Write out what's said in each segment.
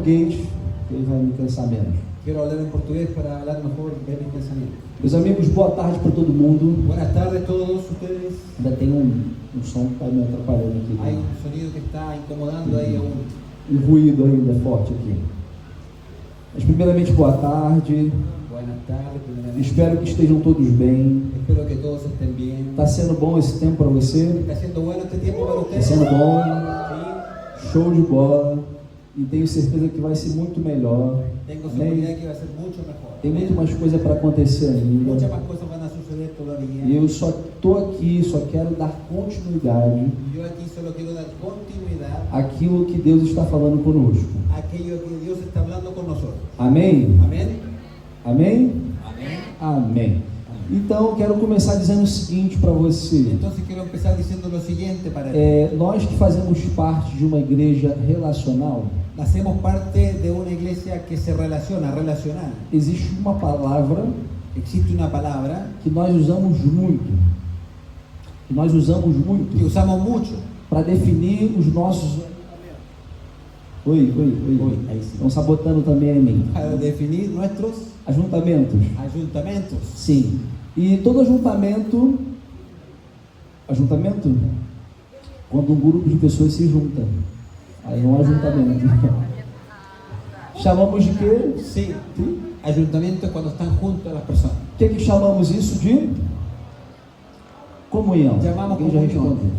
português, que aí vai me cansar menos. Quiero hablar en portugués para hablar mejor de mi pensamiento. Meus amigos, boa tarde para todo mundo. Buenas tardes a todos ustedes. Ainda tem um som que está me atrapalhando aqui. Hay un sonido que está incomodando ahí aún. Um ruído ainda forte aqui. Mas primeiramente, boa tarde. Buenas tardes, primeramente. Espero que estejam todos bem. Espero que todos estén bien. Está sendo bom esse tempo para você? ¿Está siendo bueno este tiempo para Está ustedes? sendo bom? Sí. Show de bola. E tenho certeza que vai ser muito melhor. Tengo Amém? seguridad que va a ser mucho mejor. Tem muito mais coisa para acontecer ainda. Muchas más cosas van a suceder todavía. E eu só estou aqui, só quero dar continuidade Yo aquí solo quiero dar continuidad àquilo que Deus está falando conosco. a aquello que Dios está hablando con nosotros. Amém? Amén. Amém? Amén. Amém. Então, eu quero começar dizendo o seguinte para você. Entonces quiero empezar diciendo lo siguiente para ti. Nós que fazemos parte de uma igreja relacional, Hacemos parte de una iglesia que se relaciona, relacional. existe uma palavra Existe una palabra que nós usamos muito. que usamos mucho Para definir os nossos. Oi, aí sim. Estão sabotando também em mim. para definir nuestros Ajuntamentos. ayuntamientos. Sim. E todo ajuntamento. Quando um grupo de pessoas se junta. Aí é um ajuntamento. Chamamos de quê? Sí, Sim. ayuntamiento es cuando están juntas las personas. O que chamamos isso de? Comunhão. Chamamos Alguém já comunhão. respondeu?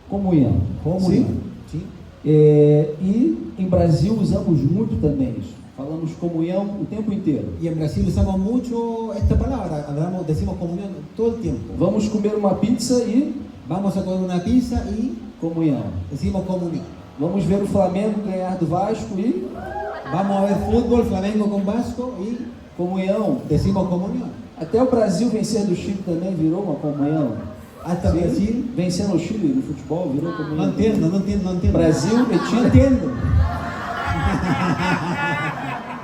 Comunhão. Comunión. Sim? ¿Sí? E em Brasil usamos muito também isso. Falamos comunhão o tempo inteiro. Y en Brasil usamos mucho esta palabra, decimos comunión todo el tiempo. Vamos comer uma pizza e Vamos a comer una pizza y comunhão. decimos comunión. Vamos ver o Flamengo ganhar do Vasco e Vamos a ver fútbol, Flamengo con Vasco y comunhão. decimos comunión. Até o Brasil vencer do Chile também virou uma comunhão. Hasta Sim. Brasil. Vencendo o Chile no futebol virou comunhão. No entiendo. Brasil No metido. entiendo.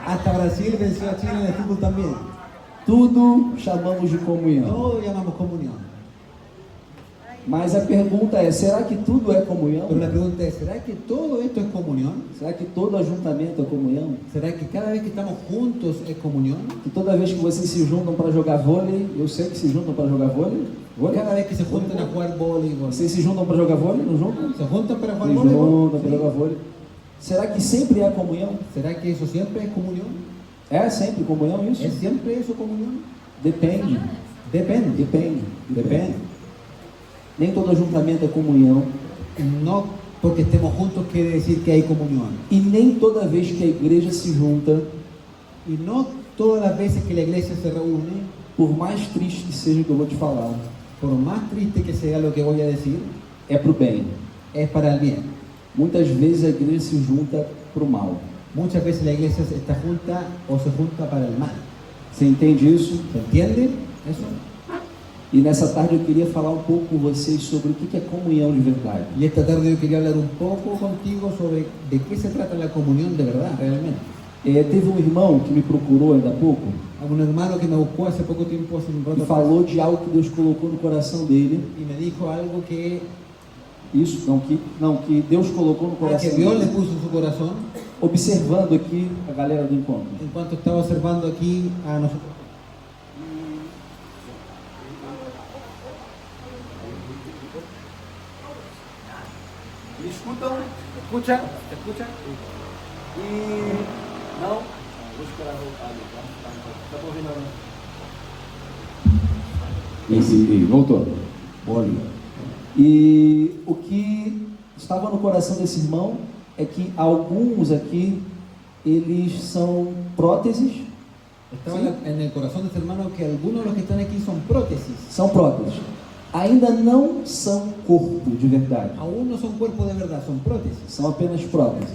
Hasta Brasil venció a Chile en el fútbol también. Tudo chamamos de comunhão. Todo llamamos comunión. Mas a pergunta é, será que tudo é comunhão? Pero la pregunta es, ¿será que todo esto es comunión? Será que todo ajuntamento é comunhão? ¿Será que cada vez que estamos juntos es comunión? Que toda vez que vocês se juntam para jogar vôlei, eu sei que se juntam para jogar vôlei. Vôlei? Cada vez que se juntan a jugar voleibol, Vocês se juntam para jogar vôlei, não juntam? ¿se juntan para Se jugar voleibol? juntam para jogar vôlei. Será que sempre é comunhão? ¿Será que eso siempre es comunión? É sempre comunhão isso? ¿Es siempre eso comunión? Depende. Depende. Depende. Nem todo ajuntamento é comunhão. No porque estemos juntos quiere decir que hay comunión. E nem toda vez que a igreja se junta, Y no todas las veces que la iglesia se reúne, por mais triste que seja o que eu vou te falar, por más triste que sea lo que voy a decir, é pro bem. es para el bien. Muitas vezes a igreja se junta pro mal. Muchas veces la iglesia está junta o se junta para el mal. Você entende isso? ¿Se entiende eso? E nessa tarde eu queria falar um pouco com vocês sobre o que é comunhão de verdade. Y esta tarde yo quería hablar un poco contigo sobre de qué se trata la comunión de verdad, realmente. Teve um irmão que me procurou ainda há pouco Un hermano que me buscó hace poco tiempo, hace un e rato atrás, falou de algo que Deus colocou no coração dele. y me dijo algo que, Que Deus colocou no que coração Dios le dele. puso en su corazón Observando aqui a galera do encontro. en cuanto estaba observando aquí a nosotros. Escuta? E não, vou esperar voltar ali, tá bom, não. E voltou. Boa. E o que estava no coração desse irmão é que alguns aqui eles são próteses. Estaba en el corazón de este hermano que algunos de los que están aquí son prótesis. São próteses. Ainda não são corpo de verdade. Aún no son cuerpo de verdad, son prótesis. São apenas próteses.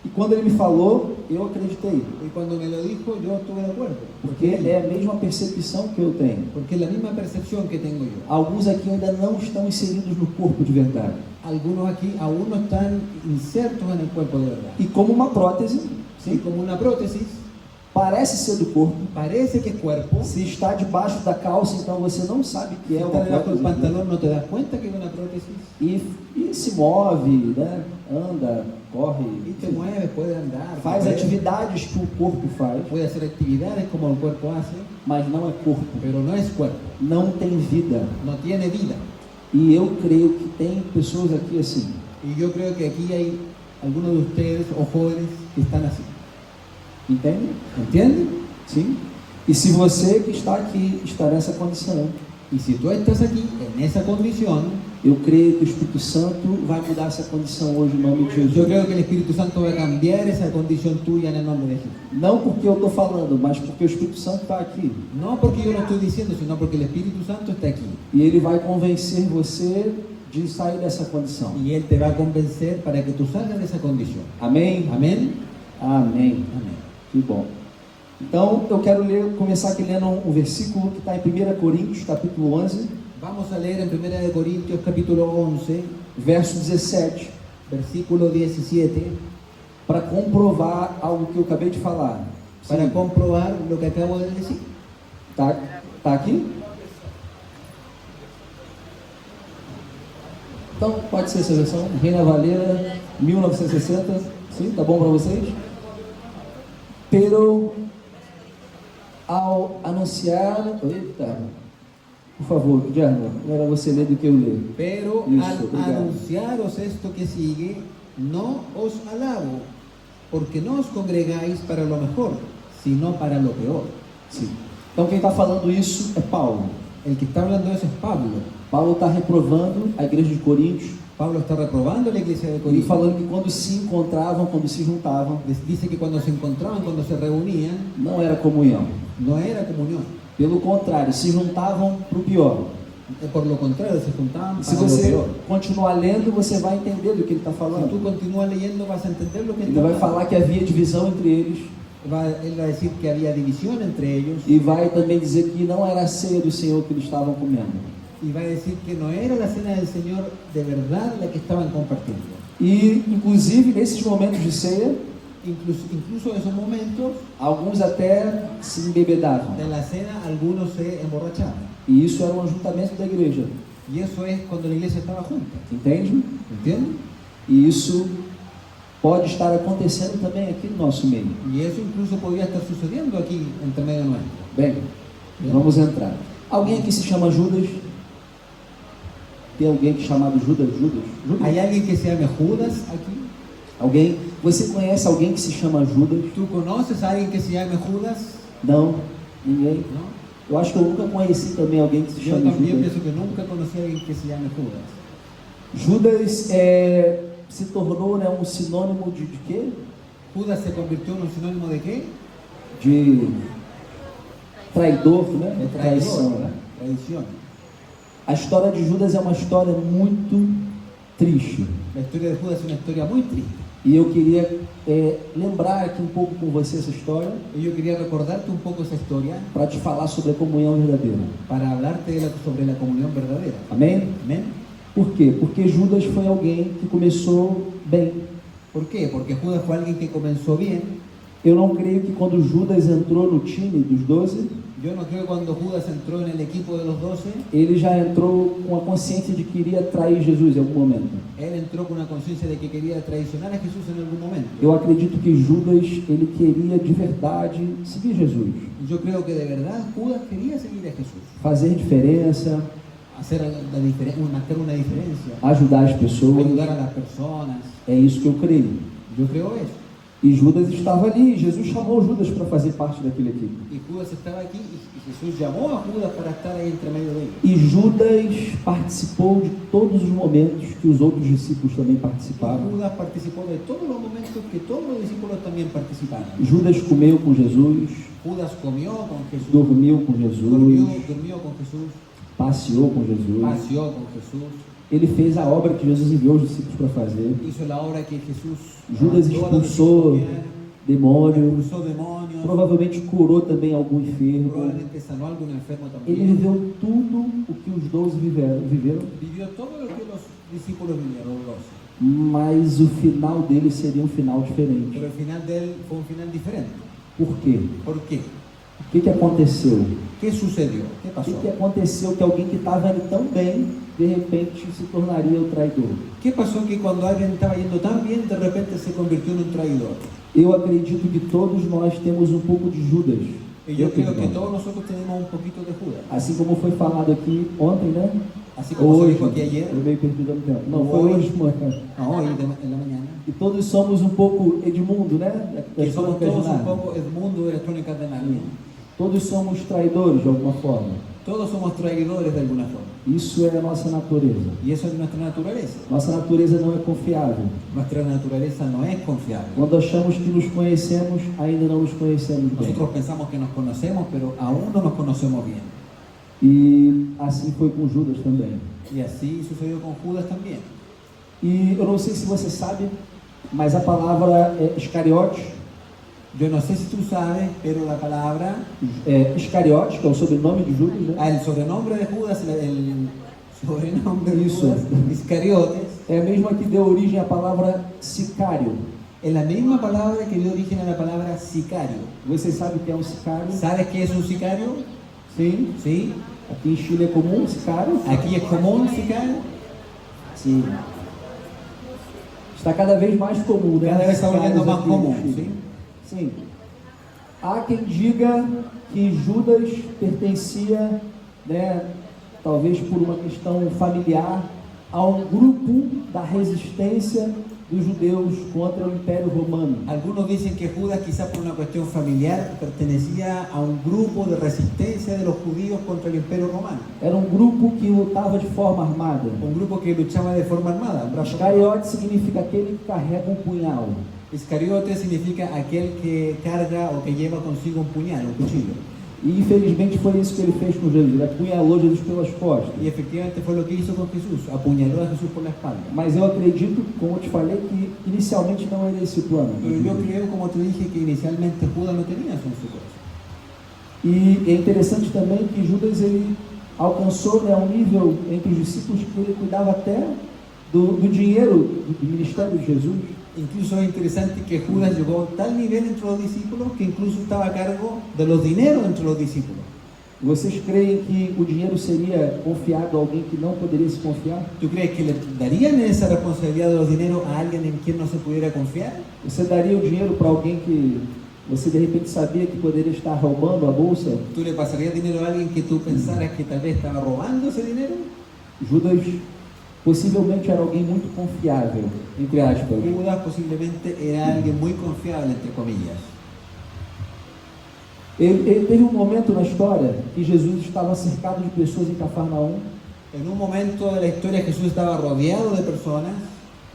E quando ele me falou, eu acreditei. Y cuando me lo dijo, yo estuve de acuerdo. Porque é a mesma percepção que eu tenho. Porque es la misma percepción que tengo yo. Alguns aqui ainda não estão inseridos no corpo de verdade. Algunos aquí aún no están insertos en el cuerpo de verdad. E como uma prótese, ¿Sí? Como una prótesis, parece ser do corpo, parece que es cuerpo. se está debaixo da calça, então você não sabe que Si é está uma debajo del prótese, pantalón, no te das cuenta que es una prótesis. e se move, né? Anda, corre, Y te mueves, puede andar, faz puede, atividades que o corpo faz, puede hacer actividades como el cuerpo hace, mas não é corpo, pero no es cuerpo, não tem vida. no tiene vida. E eu creio que tem pessoas aqui assim. Y yo creo que aquí hay algunos de ustedes o jóvenes que están así. Entende? ¿Entienden? Sim? E se você que está aqui está nessa condição, Y si tú estás aquí en esa condición, eu creio que o Espírito Santo vai mudar essa condição hoje em nome de yo Jesus. creo que el Espíritu Santo va a cambiar esa condición tuya en el nombre de Jesús. Não porque eu estou falando, mas porque o Espírito Santo está aqui. No porque yo lo estoy diciendo, sino porque el Espíritu Santo está aquí. E ele vai convencer você de sair dessa condição. Y Él te va a convencer para que tú salgas de esa condición. Amém? Amén. Amém. Amén. Que bom. Então, eu quero começar aqui lendo um versículo que está em 1 Coríntios, capítulo 11, Vamos a leer en 1 de Corintios capítulo 11, verso 17, versículo 17, para comprovar algo que eu acabei de falar. para Sim. comprobar lo que acabo de decir. Tá aqui? Então, pode ser essa versão. Reina Valera, 1960. Sim, tá bom para vocês? Pero ao anunciar... Eita, por favor, Guilherme, era você ler do que eu ler. Pero Listo, al obrigado. anunciaros esto que sigue, no os alabo, porque no os congregáis para lo mejor, sino para lo peor. Sim. Então, quem está falando isso é Paulo. El que está hablando de eso es Pablo. Paulo está reprovando a igreja de Coríntios Pablo está reprobando a la iglesia de e Corinto. falando que quando se encontravam, quando se juntavam, Les dice que cuando se encontraban, cuando se reunían, não era comunhão. no era comunión. Pelo contrário, se juntavam para o pior. Por lo contrario, se juntaban Se para lo você peor. continuar lendo, você vai entender do que ele está Si falando. tú continúas leyendo, vas a entender lo que Ele está vai hablando. falar que havia divisão entre eles Él va a decir que había división entre ellos e vai também dizer que não era a ceia do Senhor que eles estavam comendo. y va a decir que no era la cena del Señor de verdad la que estaban compartiendo. E, inclusive, nesses momentos de ceia, Incluso en esos momentos alguns até se embebedavam. de la cena, algunos se emborrachaban. E isso era um ajuntamento da igreja. Y eso es cuando la iglesia estaba junta. Entende? ¿Entienden? E isso pode estar acontecendo também aqui no nosso meio. Y eso incluso podría estar sucediendo aquí entre medio nuestro. Bem, vamos entrar. Alguém aqui se chama Judas? Tem alguém chamado Judas? Judas? ¿Hay alguien que se llame Judas aquí? Alguém? Você conhece alguém que se chama Judas? ¿Tú conoces a alguien que se llame Judas? Não? Ninguém? ¿No? Eu acho que eu nunca conheci também alguém que se Yo chama también Judas. pienso que nunca conocí a alguien que se llame Judas. Judas se tornou, né, um sinônimo de quê? Judas se convirtió en un sinónimo de qué? De traidor, né? De Traição, traidor, né? traición. A história de Judas é uma história muito triste. La historia de Judas es una historia muy triste. E eu queria lembrar aqui um pouco com você essa história Y yo quería recordarte un poco esa historia para te falar sobre a comunhão verdadeira. para hablarte sobre la comunión verdadera. Amém? ¿Amén? Por quê? Porque Judas foi alguém que começou bem. ¿Por qué? Porque Judas fue alguien que comenzó bien. Eu não creio que quando Judas entrou no time dos 12, Yo no creo que cuando Judas entró en el equipo de los 12, ele já entrou com a consciência de que iria trair Jesus em algum momento. él entró con una conciencia de que quería traicionar a Jesús en algún momento. Eu acredito que Judas, ele queria de verdade seguir Jesus, Y yo creo que de verdad Judas quería seguir a Jesús, fazer diferença, hacer marcar una diferencia, ajudar as pessoas. ayudar a las personas. É isso que eu creio. Yo creo eso. E Judas estava ali, Jesus chamou Judas para fazer parte daquele equipe. Y Judas estaba aquí y Jesús llamó a Judas para estar ahí entre medio de ellos. E Judas participou de todos os momentos que os outros discípulos também Y participaram. Judas participó de todos los momentos que todos los discípulos también participaron. Judas comeu com Jesus, Judas comió con Jesús, dormiu com Jesus, durmió con Jesús, passeou com Jesus. paseó con Jesús, Ele fez a obra que Jesus enviou os discípulos para fazer. hizo la obra que Jesús Judas mandó a los expulsou discípulos, demônio, expulsó demonios, provavelmente curou também algum enfermo. probablemente sanó a algún enfermo Ele también. viveu tudo o que os 12 viveram, Vivió todo lo que los discípulos vivieron, los 12. mas o final dele seria um final diferente. Pero el final de él fue un final diferente. Por quê? ¿Por qué? O que aconteceu? ¿Qué sucedió? ¿Qué O pasó? que aconteceu que alguém que estava indo tão bem, de repente se tornaria o traidor? ¿Qué pasó que cuando alguien estaba yendo tan bien, de repente se convirtió en un traidor? Eu acredito que todos nós temos um pouco de Judas. Y yo creo que Perdão. todos nosotros tenemos un poquito de Judas. Assim como foi falado aqui ontem, né? Así como se Hoje, dijo aquí ayer, eu meio perdido no tempo. Não, Hoje. foi hoje de manhã. no, hoy en la mañana, E todos somos um pouco Edmundo, né? que Das somos crônicas de todos un Nárnia. poco Edmundo de las crónicas de Narnia. Todos somos traidores de alguma forma. Todos somos traidores de alguna forma. Isso é a nossa natureza. Y eso es nuestra naturaleza. Nossa natureza não é confiável. Nuestra naturaleza no es confiable. Quando achamos que nos conhecemos, ainda não nos conhecemos bem. Nosotros pensamos que nos conocemos, pero aún no nos conocemos bien. E assim foi com Judas também. Y así sucedió con Judas también. E eu não sei se você sabe, mas a palavra Iscariotes, Yo no sé si tú sabes, pero la palabra, Iscariotes, que é o sobrenome de Judas, né? el sobrenombre de Judas, el sobrenombre de Eso. Judas, Iscariotes, É a mesma que deu origem à palavra sicário. es la misma palabra que dio origen a la palabra sicario. Você sabe o que é um sicário? ¿Sabes qué es un sicario? Sim. ¿Sí? Aqui em Chile é comum sicário? Aquí es común sicario. Sim. Está cada vez mais comum, né? Cada vez está Sicários volviendo más aqui no común, Chile. ¿sí? Sim. Há quem diga que Judas pertencia, né, talvez por uma questão familiar, a um grupo da resistência dos judeus contra o Império Romano. Algunos dicen que Judas, quizás por una cuestión familiar, pertenecía a un grupo de resistencia de los judíos contra el Imperio Romano. Era um grupo que lutava de forma armada. Un grupo que luchaba de forma armada. un brazo armado. Iscariote significa aquele que carrega um punhal. Iscariote significa aquel que carga o que lleva consigo un puñal, un cuchillo. E infelizmente foi isso que ele fez com Jesus. Ele apunhalou Jesus pelas costas. Y efectivamente fue lo que hizo con Jesús, apuñaló a Jesús por la espalda. Mas eu acredito, como eu te falei, que inicialmente não era esse o plano. Pero yo creo, como te dije, que inicialmente Judas no tenía eso en su corazón. E é interessante também que Judas ele alcançou, né, um nível entre os discípulos que ele cuidava até do dinheiro do ministério de Jesus. Incluso es interesante que Judas llegó a tal nivel entre los discípulos que incluso estaba a cargo de los dineros entre los discípulos. Vocês creem que o dinheiro seria confiado a alguém que não poderia se confiar? ¿Tú crees que le darían esa responsabilidad de los dineros a alguien en quien no se pudiera confiar? Você daria o dinheiro para alguém que você de repente sabia que poderia estar roubando a bolsa? ¿Tú le pasarías dinero a alguien que tú pensaras que tal vez estaba robando ese dinero? Judas possivelmente era alguém muito confiável, entre aspas. Judas posiblemente era alguien muy confiable, entre comillas. Ele teve um momento na história que Jesus estava cercado de pessoas em Cafarnaum, En un momento de la historia Jesús estaba rodeado de personas,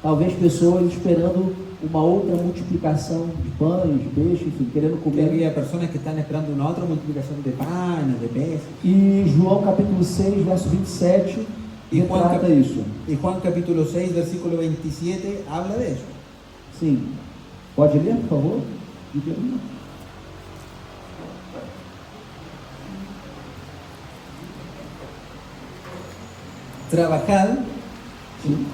talvez pessoas esperando uma outra multiplicação de pães, de peixe, enfim, querendo que comer. había personas que están esperando una otra multiplicación de panes, de peces. E João capítulo 6, verso 27, E Juan, retrata isso. y Juan capítulo 6, versículo 27, habla de eso. Sim. Pode ler, por favor? Trabajad, Sim.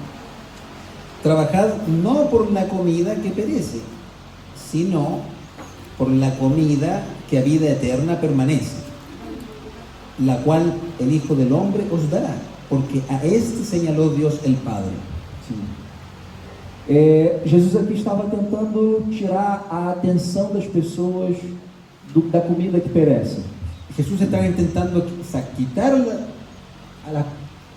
trabajad no por la comida que perece, sino por la comida que a vida eterna permanece, la cual el Hijo del Hombre os dará, porque a este señaló Dios el Padre. Sim. Jesus aqui estava tentando tirar a atenção das pessoas da comida que perece. Jesús estaba intentando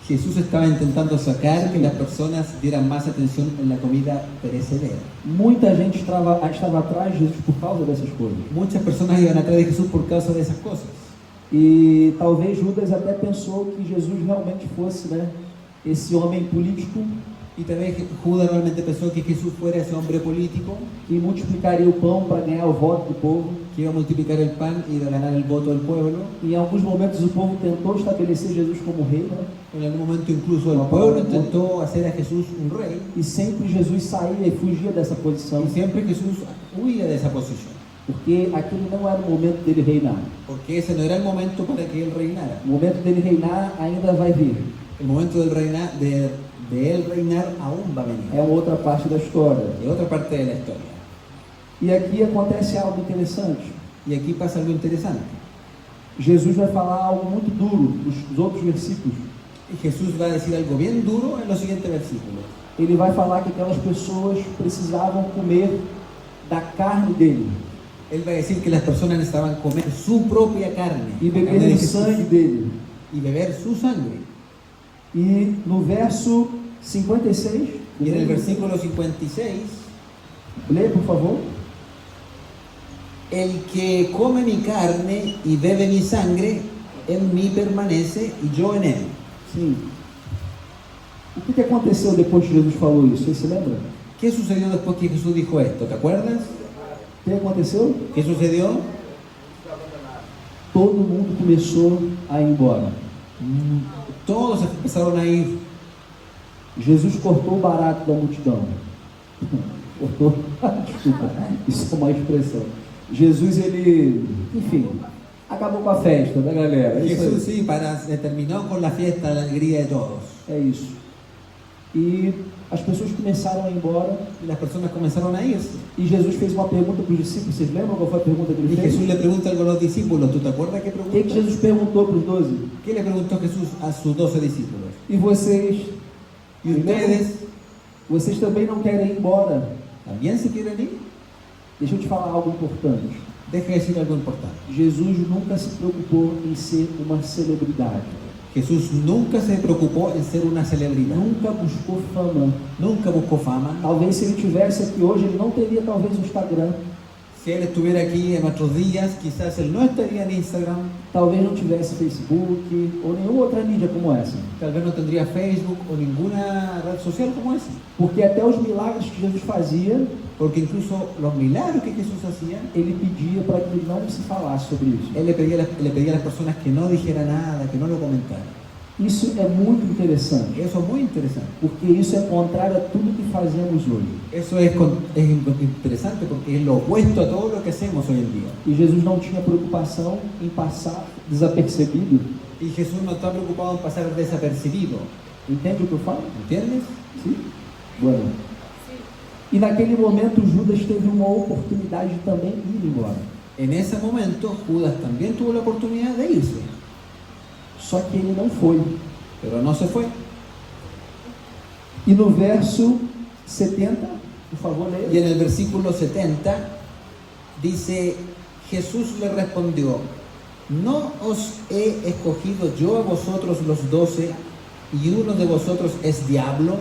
Jesús estaba intentando sacar que las personas dieran más atención en la comida perecedera. Muita gente estava atrás de Jesus por causa dessas coisas. Muchas personas iban atrás de Jesús por causa de esas cosas. E talvez Judas até pensou que Jesus realmente fosse, né, esse homem político Y también Judas realmente pensó que Jesús fuera ese hombre político que multiplicaria o pão para ganhar o voto do povo. que iba a multiplicar el pan y a ganar el voto del pueblo. Em alguns momentos o povo tentou estabelecer Jesus como rei, né? En algún momento incluso el pueblo intentó hacer a Jesús un rey E sempre Jesus saía e fugia dessa posição, y siempre Jesús huía de esa posición, porque aquele não era o momento dele reinar. porque ese no era el momento para que él reinara. O momento dele reinar ainda vai vir. El momento del de él reinar aún va a venir. É uma outra parte da história. Es otra parte de la historia. E aqui acontece algo interessante. Y aquí pasa algo interesante. Jesus vai falar algo muito duro nos outros versículos. Y Jesús va a decir algo bien duro en los siguientes versículos. Ele vai falar que aquelas pessoas precisavam comer da carne dele Él va a decir que las personas necesitaban comer su propia carne, e la carne beber de o Jesús, sangue dele. y beber su sangre. E no verso 56, Y en el versículo 56, lê por favor. el que come mi carne y bebe mi sangre, en mí permanece y yo en él. Sim. O que aconteceu depois que Jesus falou isso? Você se lembra? ¿Qué sucedió después que Jesús dijo esto? ¿Te acuerdas? O que aconteceu? ¿Qué sucedió? Todo mundo começou a ir embora. Todos empezaron a ir. Jesus cortou o barato da multidão. Cortou, desculpa, isso é uma expressão. Jesus, ele, enfim, acabou com a festa da galera. É isso aí. Jesús sí, terminó con la fiesta, la alegría de todos. É isso. E as pessoas começaram a ir embora. Y las personas comenzaron a irse. E Jesus fez uma pergunta para os discípulos. Vocês lembram qual foi a pergunta que ele Y fez? Jesús le pregunta algo a los discípulos. ¿Tú te acuerdas qué O que preguntó? Jesus perguntou para os 12? ¿Qué le preguntó Jesús a sus 12 discípulos? E vocês? ¿Y ustedes Vocês também não querem ir embora? también se quieren ir? Deixa eu te falar algo importante. Deja de decir algo importante. Jesus nunca se preocupou em ser uma celebridade. Jesús nunca se preocupó en ser una celebridad. Nunca buscou fama. Nunca buscó fama. Talvez se ele tivesse aqui hoje, ele não teria talvez um Instagram. Si él estuviera aquí en nuestros días, quizás él no estaría en Instagram, Talvez não tivesse Facebook ou nenhuma outra mídia como essa. tal vez no tendría Facebook o ninguna red social como esa. Porque até os milagres que Jesus fazia, Porque incluso los milagros que Jesús hacía, ele pedia para que não se falasse sobre isso. él le pedía a las personas que no dijeran nada, que no lo comentaran. Isso é muito interessante, Eso es muy interesante. porque isso é contrário a tudo que fazemos hoje. Eso es interesante porque es lo opuesto a todo lo que hacemos hoy en día. E Jesus não tinha preocupação em passar desapercebido. Y Jesús no está preocupado en pasar desapercibido. Entende o que eu falo? ¿Entiendes? Sim? Bueno. E naquele momento Judas teve uma oportunidade de também ir embora. En ese momento Judas también tuvo la oportunidad de irse, Só que ele não foi. pero no se fue. E no verso 70, por favor, Y leia. en el versículo 70 dice, Jesús le respondió, ¿no os he escogido yo a vosotros los 12 y uno de vosotros es diablo?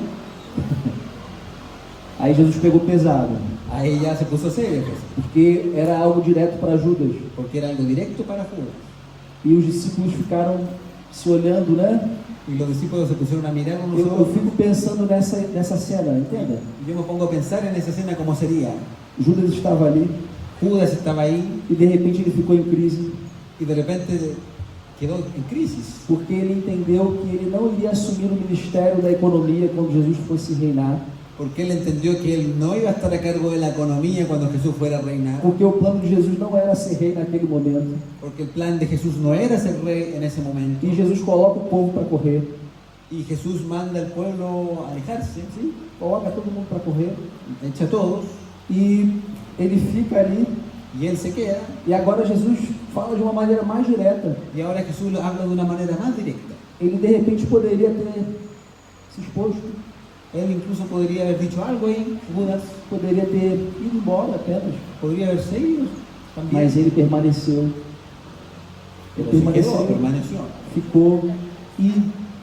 Aí Jesus pegou pesado, Ahí ya se puso serio, pues, porque era algo direto para Judas. porque era algo directo para Judas. E os discípulos ficaram se olhando, né? Y los discípulos se pusieron a mirar unos a Eu otros. fico pensando nessa cena, entenda? Y yo me pongo a pensar en esa escena cómo sería. Judas estava ali Judas estaba ahí e de repente ele ficou em crise, y de repente quedó en crisis, porque ele entendeu que ele não iria assumir o ministério da economia quando Jesus fosse reinar, porque él entendió que él no iba a estar a cargo de la economía cuando Jesús fuera a reinar, porque o plano de Jesus não era ser rei naquele momento. porque el plan de Jesús no era ser rey en ese momento. E Jesus coloca o povo para correr, Y Jesús manda al pueblo a alejarse, ¿sí? coloca todo mundo para correr, Echa a todos e ele fica ali. y él se queda. E agora Jesus fala de uma maneira mais direta. Y ahora Jesús habla de una manera más directa. Ele de repente poderia ter se exposto, Él incluso podría haber dicho algo ahí, Judas poderia ter ido embora apenas, podría haber seguido también. mas ele permaneceu. Pero Ele se quedó, permaneceu, permaneció. ficou e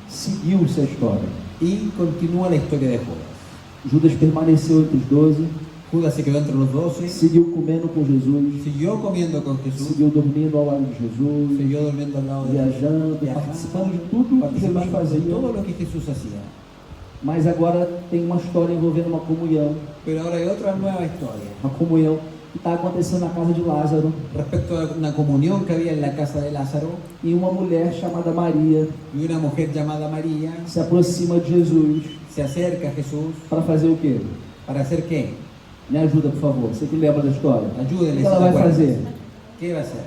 seguiu-se a história. Y continúa la historia de Judas. Judas permaneceu entre os 12, Judas se quedó entre los 12, seguiu comendo com Jesus, siguió comiendo con Jesús, seguiu dormindo ao lado de Jesus, siguió durmiendo al lado de viajando, participando de tudo que Jesus participando de todo fazia. lo que Jesús hacía. Mas agora tem uma história envolvendo uma comunhão. Pero ahora hay otra nueva historia Uma comunhão que está acontecendo na casa de Lázaro. respecto a una comunión que había en la casa de Lázaro, E uma mulher chamada Maria y una mujer llamada María se aproxima de Jesus se acerca a Jesús para fazer o quê? para hacer qué? Me ajuda, por favor. Você que lembra da história? O Ayúdenme. que ela si vai recuerdan. fazer? ¿Qué va a hacer?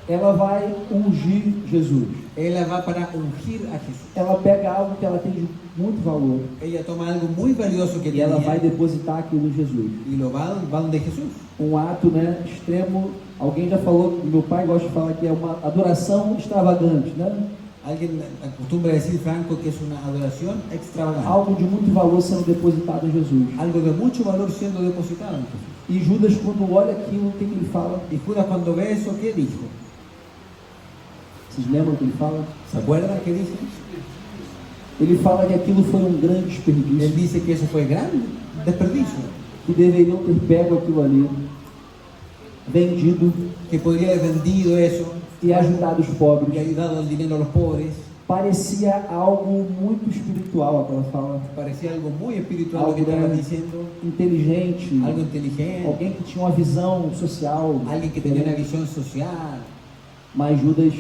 ela vai ungir Jesus. Ella va para ungir a Jesús. Ela pega algo que ela tem de muito valor Ella toma algo muy valioso que e ela vai tenía depositar aquilo em Jesus. y lo va donde Jesús. Um ato, né, extremo. Alguém já falou, meu pai gosta de falar que é uma adoração extravagante, né? Alguien acostumbra decir, Franco, que es una adoración extravagante. Algo de muito valor sendo depositado em Jesus. Algo de mucho valor siendo depositado en Jesús. E Judas, quando olha aquilo, o que ele fala? Y Judas cuando ve eso, ¿qué dijo? Vocês lembram o que ele fala? ¿Se acuerdan qué dice? Ele fala que aquilo foi um grande Él desperdício, dice que eso fue gran desperdicio, que deveriam ter pego aquilo ali, vendido que podría haber vendido eso e ajudado os y pobres. ayudado el dinero a los pobres. Parecia algo muito espiritual, aquela fala, Parecía algo muy espiritual lo que estaba diciendo, inteligente, algo inteligente, alguém que tinha uma visão social, alguien que tenía una visión social, mas Judas,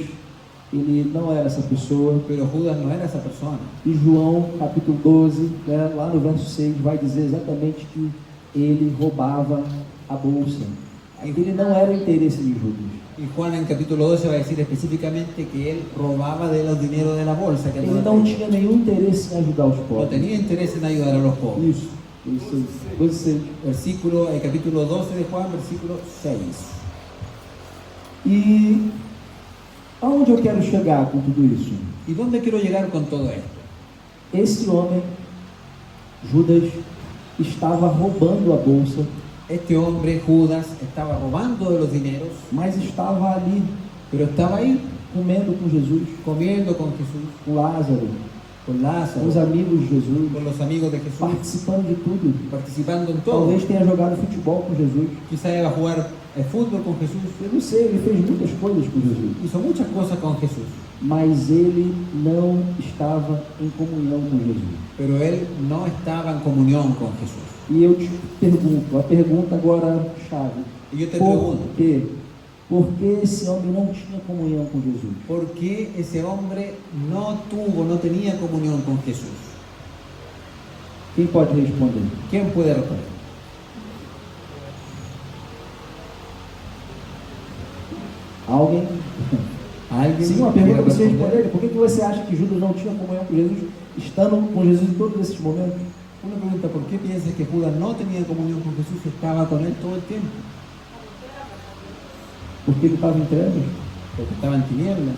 ele não era essa pessoa. pero Judas no era esa persona. E João, capítulo 12, né, lá no verso 6, vai dizer exatamente que ele roubava a bolsa. Ele não era o interesse de Judas. Y Juan en capítulo 12 va a decir específicamente que él robaba de los dineros de la bolsa, que Ele não tinha nenhum interesse em ajudar os no pobres. tenía interés en ayudar a los pobres. Isso, isso, 12, 6. Versículo, capítulo 12 de Juan, versículo 6. E aonde eu quero chegar com tudo isso? ¿Y dónde quiero llegar con todo esto? Esse homem, Judas, estava roubando a bolsa, Este hombre, Judas, estaba robando de los dineros, mas estava ali pero estaba ahí comendo com Jesus, comiendo con Jesús, com Lázaro, con com Lázaro, os amigos de Jesus, con los amigos de Jesús, participando de tudo. participando en todo. Talvez tenha jogado futebol com Jesus. Quizá iba a jugar fútbol con Jesús, Eu não sei, ele fez muitas coisas com Jesus. hizo muchas cosas con Jesús, Mas ele não estava em comunhão com Jesus. pero él no estaba en comunión con Jesús. E eu te pergunto, a pergunta agora chave. Y yo te Por pregunto, quê? Por que esse homem não tinha comunhão com Jesus? ¿por qué ese hombre no tenía comunión con Jesús? Quem pode responder? ¿Quién puede responder? Alguém? ¿Alguien Sim, uma quiere pergunta para você responder? responder. Por que você acha que Judas não tinha comunhão com Jesus, estando com Jesus em todos esses momentos? Una pregunta, ¿por qué piensas que Judas no tenía comunión con Jesús y estaba con él todo el tiempo? Porque ele estava em trevas? Porque estaba en tinieblas.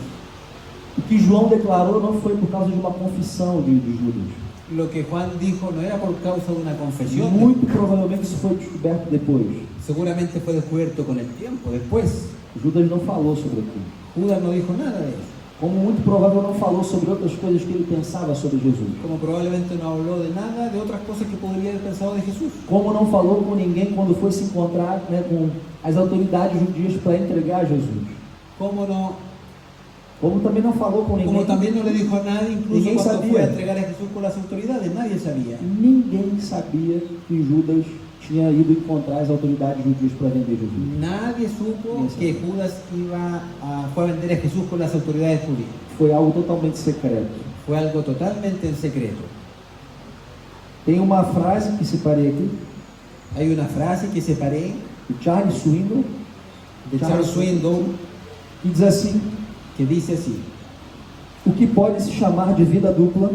O que João declarou não foi por causa de uma confissão de Judas. Lo que Juan dijo no era por causa de una confesión, Muito provavelmente isso foi descoberto depois. seguramente fue descubierto con el tiempo, después. Judas não falou sobre aquilo. Judas no dijo nada de eso, Como muito provável não falou sobre outras coisas que ele pensava sobre Jesus. como probablemente no habló de nada de otras cosas que podría haber pensado de Jesús. Como não falou com ninguém quando foi se encontrar, né, com as autoridades judias para entregar Jesus. Como também não falou com ninguém. Como también no le dijo a nadie, incluso Ninguém cuando sabía. fue a entregar a Jesús con las autoridades, nadie sabía. Ninguém sabia que Judas tinha ido encontrar as autoridades judias para vender Jesus. Nadie supo que Judas fue a vender a Jesús con las autoridades judías. Foi algo totalmente secreto. Fue algo totalmente en secreto. Tem uma frase que separei aqui, Hay una frase que separé de Charles Swindoll, de Charles Swindoll que diz assim: que dice así: o que pode se chamar de vida dupla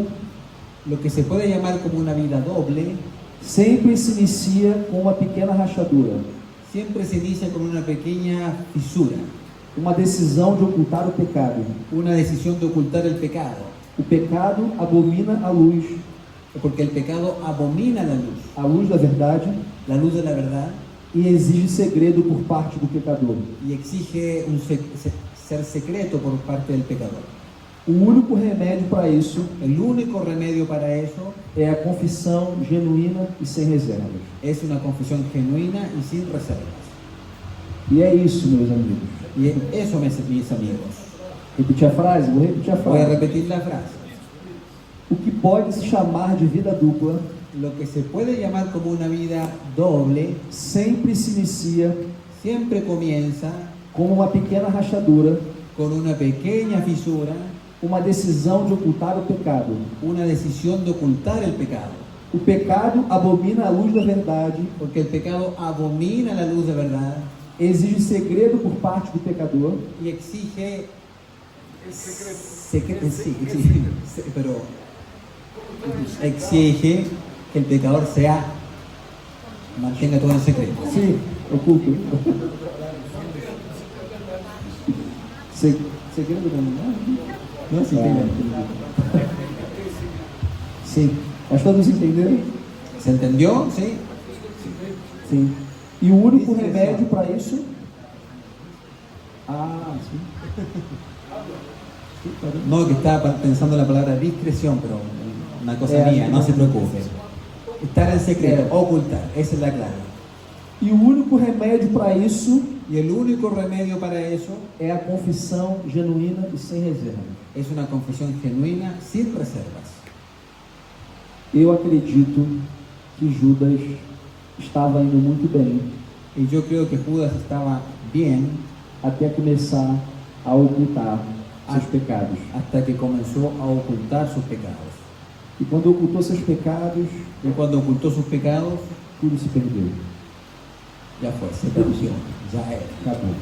lo que se puede llamar como una vida doble sempre se inicia com uma pequena rachadura, siempre se inicia con una pequeña fisura, uma decisão de ocultar o pecado. una decisión de ocultar el pecado, O pecado abomina a luz porque el pecado abomina a luz da verdade, la luz de la verdad, e exige segredo por parte do pecador. y exige ser secreto por parte del pecador. O único remédio para isso El único remedio para eso é a confissão genuína e sem reservas. es una confesión genuina y sin reservas. E é isso, meus amigos. Y eso, mis amigos. Repetir a frase? Vou repetir a Voy a frase. repetir la frase. O que pode se chamar de vida dupla Lo que se puede llamar como una vida doble sempre se inicia siempre comienza com uma pequena rachadura, con una pequeña fisura, uma decisão de ocultar o pecado. una decisión de ocultar el pecado. O pecado abomina a luz da verdade, Porque el pecado abomina la luz de verdad exige segredo por parte do pecador, y exige Es secreto. sí, pero exige que el pecador mantenga todo en secreto. sim, oculto. Segredo da mulher? ¿No? Sí, Sim, mas todos entenderam? ¿Se entendió? Sí. Sim. E o único remédio para isso? Ah, sim. Sí, claro. No, que estaba pensando en la palabra discreción, pero una cosa mía, no se preocupe. Estar en secreto, ocultar, esa es la clave. E o único remédio para isso Y el único remedio para eso é a confissão genuína e sem reserva. es una confesión genuina, sin reservas. Eu acredito que Judas estava indo muito bem Y yo creo que Judas estaba bien até começar a ocultar seus pecados. hasta que comenzó a ocultar sus pecados. E quando ocultou seus pecados, Y cuando ocultó sus pecados, tudo se perdeu. ya fue, se perdió, ya era. Acabou.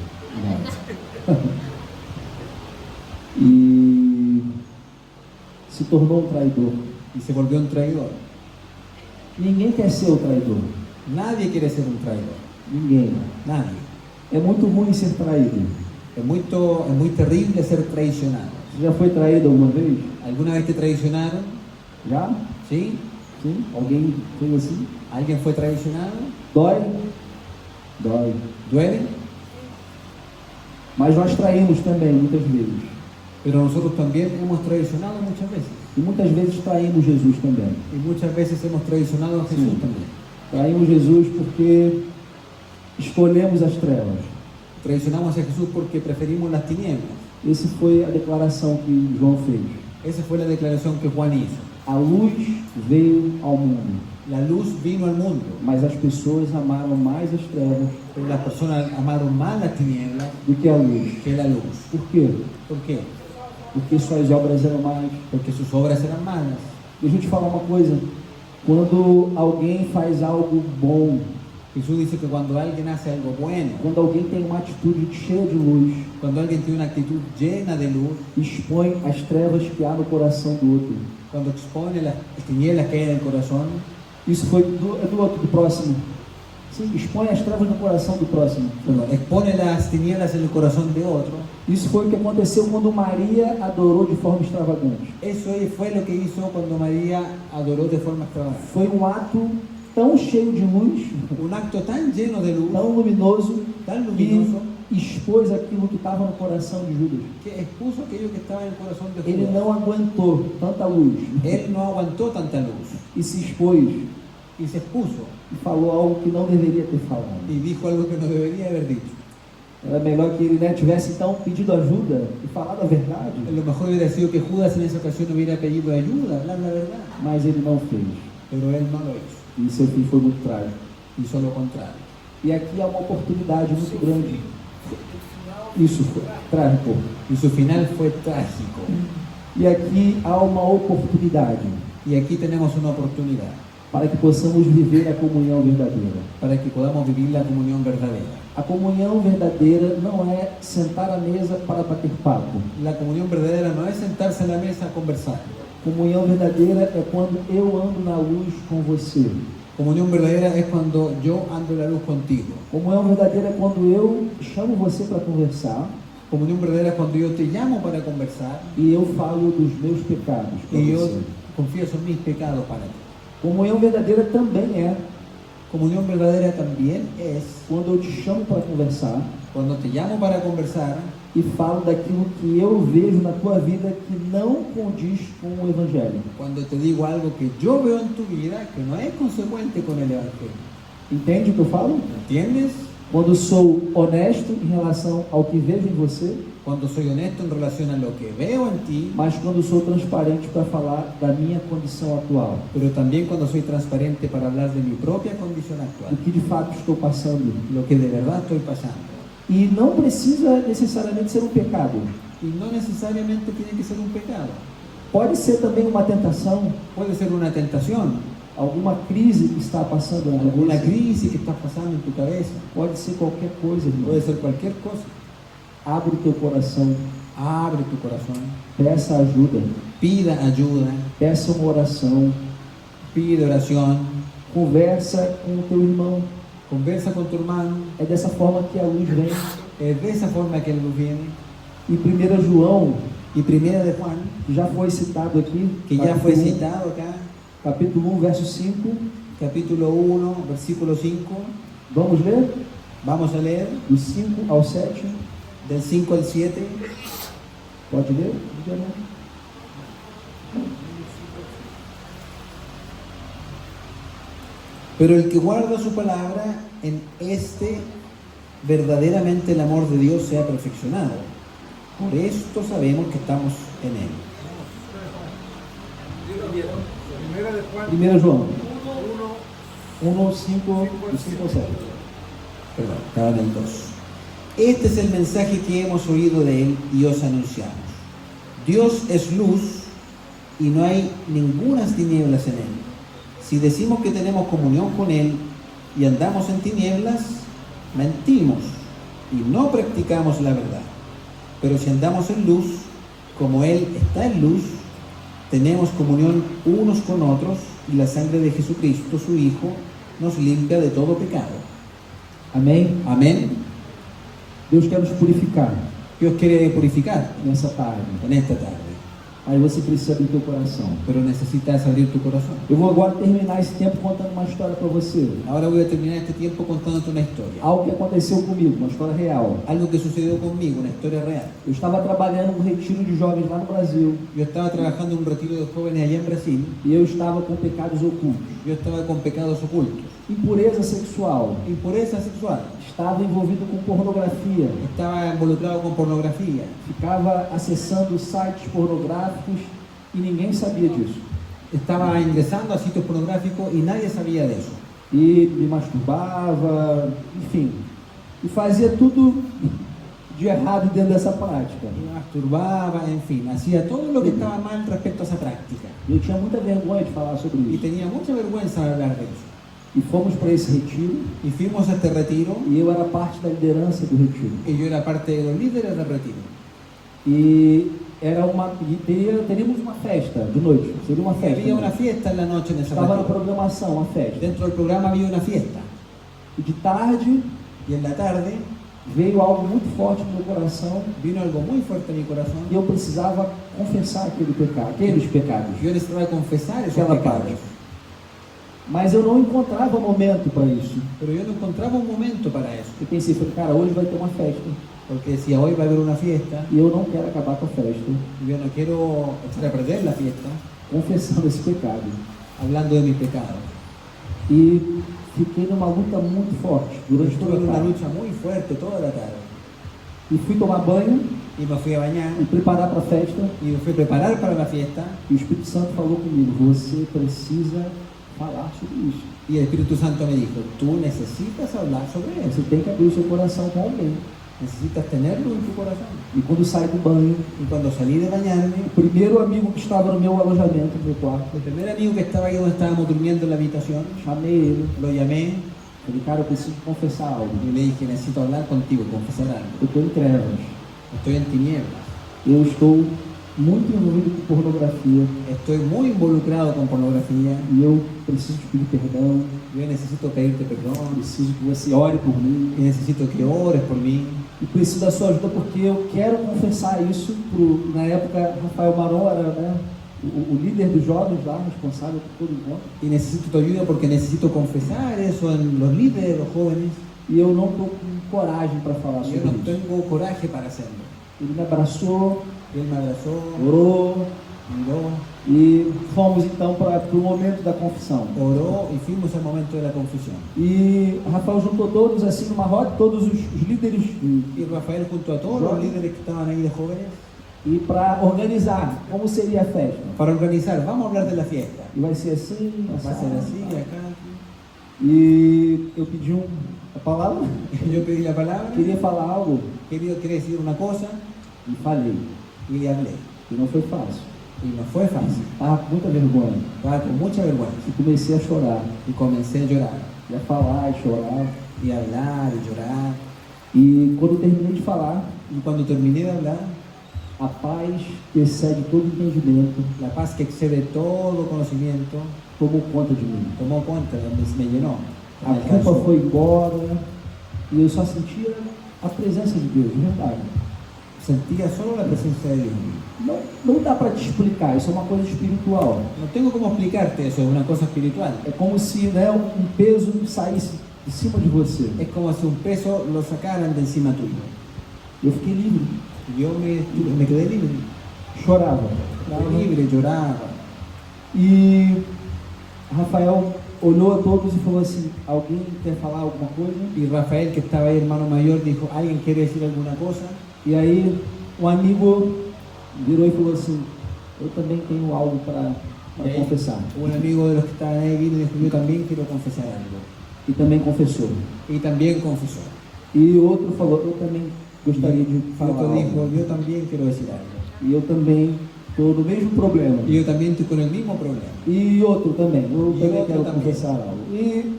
Não. E se tornou um traidor. Y se volvió un traidor. Ninguém quer ser o traidor. Nadie quiere ser un traidor. Ninguém. Nadie. É muito ruim ser traído. Es muy terrible ser traicionado. Você já foi traído alguma vez? ¿Alguna vez te traicionaron? Já? ¿Sí? Sim? Alguém fez assim? ¿Alguien fue traicionado? Dói? Dói. ¿Duele? Mas nós traímos também, muitas vezes. Pero nosotros también hemos traicionado muchas veces. E muitas vezes traímos Jesus também. Y muchas veces hemos traicionado a Jesús Sí. también. Traímos Jesus porque escolhemos as trevas. Traicionamos a Jesús porque preferimos las tinieblas. Essa foi a declaração que João fez. Esa fue la declaración que Juan hizo. A luz veio ao mundo, La luz vino al mundo, mas as pessoas amaram mais as trevas pero las personas amaron más las tinieblas do que a luz. que la luz. Por quê? ¿Por qué? Porque suas obras eram más. Porque sus obras eran malas. Deixa eu te falar uma coisa. Quando alguém faz algo bom, Jesús dice que cuando alguien hace algo bueno, quando alguém tem uma atitude cheia de luz, cuando alguien tiene una actitud llena de luz, expõe as trevas que há no coração do outro. cuando expone las tinieblas que hay en el corazón, Isso foi do outro, do próximo. Sim, expõe as trevas no coração do próximo. expone las tinieblas en el corazón de otro. Isso foi o que aconteceu quando Maria adorou de forma extravagante. Eso fue lo que hizo cuando María adoró de forma extravagante. Foi um ato tão cheio de luz, Un acto tan lleno de luz, tão luminoso, tan luminoso, e expôs aquilo que estava no coração de Judas. que expuso aquello que estaba en el corazón de Ele Judas. não aguentou tanta luz Él no aguantó tanta luz e se expôs y se expuso e falou algo que não deveria ter falado. y dijo algo que no debería haber dicho. Era melhor que ele tivesse então pedido ajuda e falado a verdade, Lo mejor hubiera sido que Judas en esa ocasión hubiera pedido ayuda, hablar la verdad, mas ele não fez. pero él no lo hizo, E seu fim foi muito trágico. hizo lo contrario. E aqui há uma oportunidade muito grande. Isso foi trágico. Y su final fue trágico. E aqui há uma oportunidade Y aquí tenemos una oportunidad para que possamos viver a comunhão verdadeira. para que podamos vivir la comunión verdadera. A comunhão verdadeira não é sentar à mesa para bater papo. La comunión verdadera no es sentarse a la mesa a conversar. Comunhão verdadeira é quando eu ando na luz com você. Comunión verdadera es cuando yo ando en la luz contigo. Comunhão verdadeira é quando eu chamo você para conversar Comunión verdadera es cuando yo te llamo para conversar e eu falo dos meus pecados para y yo você. confieso mis pecados para ti. Comunhão verdadeira também é Comunión verdadera también es quando eu te chamo para conversar cuando te llamo para conversar e falo daquilo que eu vejo na tua vida que não condiz com o Evangelho. cuando te digo algo que yo veo en tu vida que no es consecuente con el Evangelio. Entende o que eu falo? ¿Entiendes? Quando sou honesto em relação ao que vejo em você, Cuando soy honesto en relación a lo que veo en ti, mas quando sou transparente para falar da minha condição atual, pero también cuando soy transparente para hablar de mi propia condición do actual, que de fato estou passando. lo que de verdad estoy pasando. E não precisa necessariamente ser um pecado. Y no necesariamente tiene que ser un pecado. Pode ser também uma tentação, Puede ser una tentación, alguma crise que está passando na alguna cabeça. crisis que estás pasando en tu cabeza, Pode ser qualquer coisa, irmão. puede ser cualquier cosa. Abre o teu coração, Abre tu corazón, peça ajuda, pida ayuda, peça uma oração, pide oración, conversa com o teu irmão. conversa con tu hermano. É dessa forma que a luz vem. Es de esa forma que la luz viene. E 1 João, Y primera de Juan, que já foi citado aqui, que ya fue capítulo 1, citado acá, capítulo 1, verso 5. capítulo 1, versículo 5. Vamos ler? Vamos a leer Do 5 ao 7. del 5 al 7. Pode ler? Pero el que guarda su palabra, en este verdaderamente el amor de Dios sea perfeccionado. Por esto sabemos que estamos en él. Primera de Juan 1 João 1, 1, 5, do 5 ao 7. Perdón, estaba en el 2. Este es el mensaje que hemos oído de él y os anunciamos. Dios es luz y no hay ningunas tinieblas en él. Si decimos que tenemos comunión con él y andamos en tinieblas, mentimos y no practicamos la verdad. Pero si andamos en luz, como él está en luz, tenemos comunión unos con otros y la sangre de Jesucristo, su Hijo, nos limpia de todo pecado. Amém? Amén. Deus quer nos purificar Dios quiere purificar nessa tarde. en esta tarde, Aí você precisa abrir teu coração. pero necesitas abrir tu corazón. Eu vou agora terminar esse tempo contando uma história para você. Ahora voy a terminar este tiempo contándote una historia. Algo que aconteceu comigo, uma história real. Algo que sucedió conmigo, una historia real. Eu estava trabalhando num retiro de jovens lá no Brasil Yo estaba trabajando en un retiro de jóvenes allá en Brasil. e eu estava com pecados ocultos. Yo estaba con pecados ocultos, Impureza sexual. impureza sexual. Estava envolvido com pornografia. Estaba involucrado con pornografía. Ficava acessando sites pornográficos e ninguém sabia disso. Estaba ingresando a sitios pornográficos y nadie sabía de eso. E me masturbava, enfim. E fazia tudo de errado dentro dessa prática. Me masturbaba, en fin, hacía todo lo que estaba mal respecto a esa práctica. E eu tinha muita vergonha de falar sobre Y isso. tenía mucha vergüenza de hablar de eso. E fomos para esse retiro Y fuimos a este retiro e eu era parte da liderança do retiro. y yo era parte de los líderes del retiro. E teríamos uma festa de noite. Seria uma festa. Había una fiesta en la noche en ese Estava na retiro. programação, uma festa. Dentro del programa había una fiesta. E de tarde Y en la tarde veio algo muito forte no meu coração vino algo muy fuerte en mi corazón. e eu precisava confessar aqueles pecados. Yo necesitaba confesar esos Aquela pecados. parte. Mas eu não encontrava momento para isso. Pero yo no encontraba un momento para eso. Eu pensei, falei, cara, hoje vai ter uma festa Porque decía, hoy va a haber una fiesta e eu não quero acabar com a festa y yo no quiero echar a perder la fiesta confessando esse pecado. hablando de mis pecados. E fiquei numa luta muito forte durante Estuve toda en a una tarde. lucha muy fuerte toda la tarde. E fui tomar banho Y me fui a bañar e preparar para a festa. y me fui a preparar para la fiesta. E o Espírito Santo falou comigo, você precisa falar sobre isso. Y el Espíritu Santo me dijo, tú necesitas hablar sobre eso. Você tem que abrir o seu coração com alguém. Necesitas tenerlo en tu corazón. E quando saí do banho, Y cuando salí de bañarme, o primeiro amigo que estava no meu alojamento, no meu quarto, el primer amigo que estaba ahí donde estábamos durmiendo en la habitación, chamei ele. lo llamé Falei, cara, eu preciso confessar algo. y le dije, necesito hablar contigo, confesar algo. Eu estou em trevas. Estoy en tinieblas. Eu estou muito envolvido com pornografia Estoy muy involucrado con pornografía. e eu preciso te pedir perdão. Yo necesito pedirte perdón. Preciso que você ore por mim. Y necesito que ores por mí. E preciso da sua ajuda porque eu quero confessar isso na época, Rafael Maron era, né, o líder dos jovens lá, responsável por todo o encontro. Y necesito tu ayuda porque necesito confesar eso en los líderes, los jóvenes. E eu não estou com coragem para falar Yo sobre no isso. tengo coraje para hacerlo. Ele me abraçou, Y él me abrazó, orou miró, e fomos então para o momento da confissão. oró y fuimos al momento de la confesión. E Rafael juntou todos assim numa roda, todos os líderes, Y Rafael junto a todos los líderes que estaban ahí de jóvenes e para organizar como seria a festa. para organizar, vamos a hablar de la fiesta. E vai ser assim, Va a ser así, acá. E eu pedi a palavra, Yo pedí la palabra, queria falar algo quería decir una cosa e falei. y le hablé. E não foi fácil. Y no fue fácil. Estava com muita vergonha. Estaba con mucha vergüenza. E comecei a chorar. Y comencé a llorar. E a falar e chorar. Y a hablar y llorar. E quando terminei de falar, Y cuando terminé de hablar, a paz que excede todo entendimento la paz que excede todo conocimiento tomou conta de mim. tomó cuenta, me llenó. A Me culpa alcanzó. foi embora e eu só sentia a presença de Deus, de verdade. Sentía solo la presencia de Dios. Não dá para te explicar, isso é uma coisa espiritual. No tengo cómo explicarte eso, es una cosa espiritual. É como se, né, um peso saísse de cima de você. Es como si un peso lo sacaran de encima tuyo. Eu fiquei livre, Y yo me quedé libre. chorava. Estaba libre, lloraba. E Rafael olhou a todos e falou assim: alguém quer falar alguma coisa? Y Rafael, que estaba ahí, hermano mayor, dijo, ¿alguien quiere decir alguna cosa? E aí um amigo virou e falou assim: eu também tenho algo para Y ahí, confessar. un amigo de los que estaban ahí vino y dijo, yo también quiero confesar algo. E também confessou. Y también confesó. E outro falou: eu também gostaria de Y falar otro dijo, algo. yo también quiero decir algo. E eu também estou no mesmo problema. Y yo también estoy con el mismo problema. E outro também, eu E também outro quero também. confessar algo. E